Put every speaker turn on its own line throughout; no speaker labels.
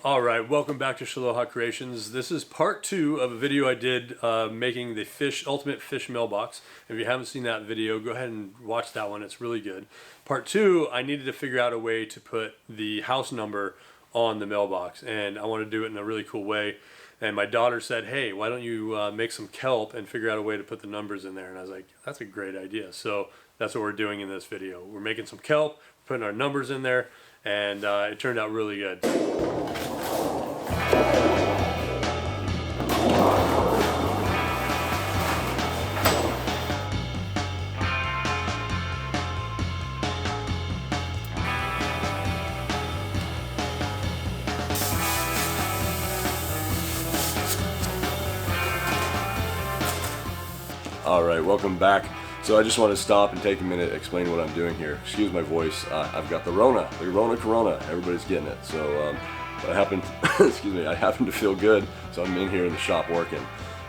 Alright, welcome back to Shaloha Creations. This is part 2 of a video I did making the ultimate fish mailbox. If you haven't seen that video, go ahead and watch that one. It's really good. Part 2, I needed to figure out a way to put the house number on the mailbox, and I want to do it in a really cool way. And my daughter said, hey, why don't you make some kelp and figure out a way to put the numbers in there? And I was like, that's a great idea. So that's what we're doing in this video. We're making some kelp, putting our numbers in there, and it turned out really good.
Alright, welcome back. So I just want to stop and take a minute to explain what I'm doing here. Excuse my voice. I've got the Corona. Everybody's getting it. So but I happen to feel good, so I'm in here in the shop working.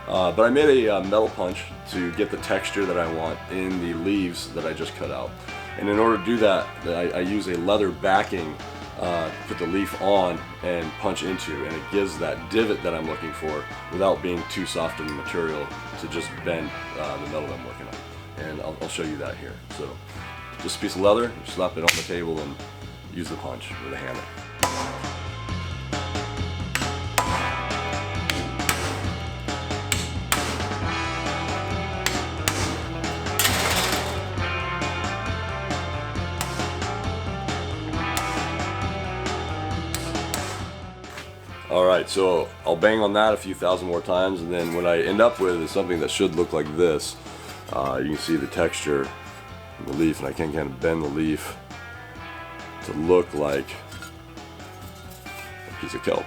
But I made a metal punch to get the texture that I want in the leaves that I just cut out. And in order to do that, I use a leather backing to put the leaf on and punch into, and it gives that divot that I'm looking for without being too soft in the material to just bend the metal I'm working on. And I'll show you that here. So just a piece of leather, slap it on the table and use the punch with a hammer. Alright, so I'll bang on that a few thousand more times, and then what I end up with is something that should look like this. You can see the texture of the leaf, and I can kind of bend the leaf to look like a piece of kelp.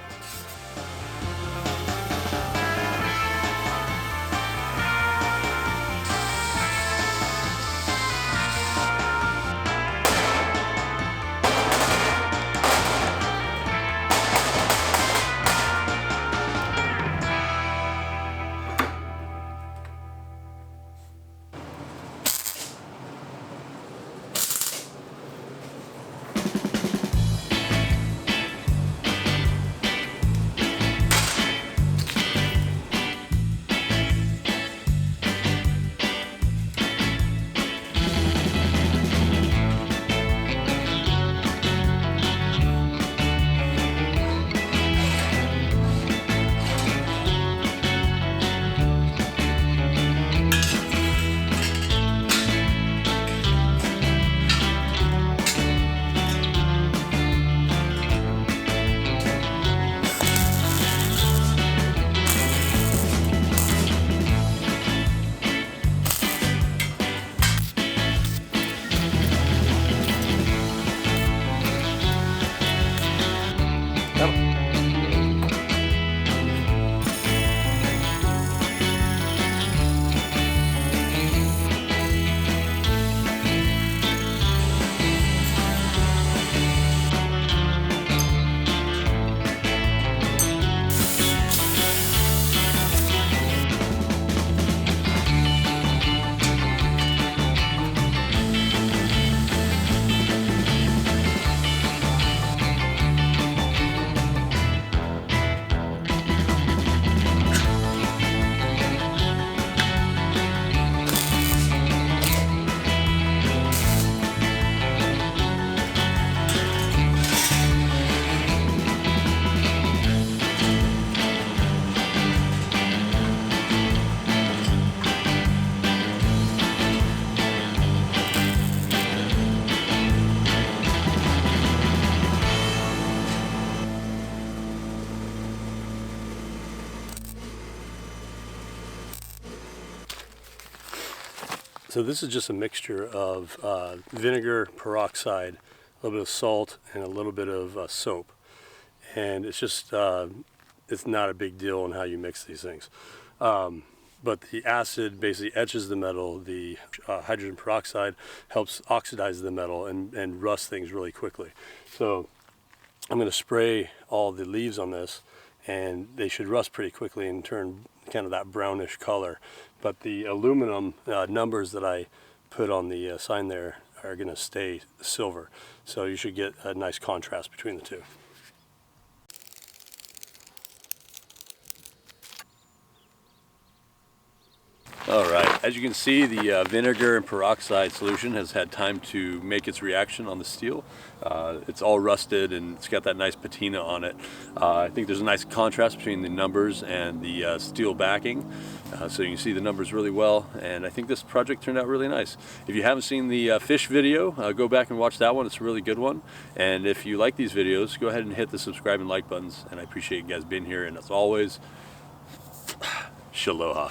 So this is just a mixture of vinegar, peroxide, a little bit of salt, and a little bit of soap. And it's just, it's not a big deal on how you mix these things. But the acid basically etches the metal. The hydrogen peroxide helps oxidize the metal and rust things really quickly. So I'm going to spray all the leaves on this, and they should rust pretty quickly and turn kind of that brownish color. But the aluminum numbers that I put on the sign there are going to stay silver. So you should get a nice contrast between the two. All right, as you can see, the vinegar and peroxide solution has had time to make its reaction on the steel. It's all rusted and it's got that nice patina on it. I think there's a nice contrast between the numbers and the steel backing. So you can see the numbers really well, and I think this project turned out really nice. If you haven't seen the fish video, go back and watch that one. It's a really good one. And if you like these videos, go ahead and hit the subscribe and like buttons, and I appreciate you guys being here. And as always, Shaloha.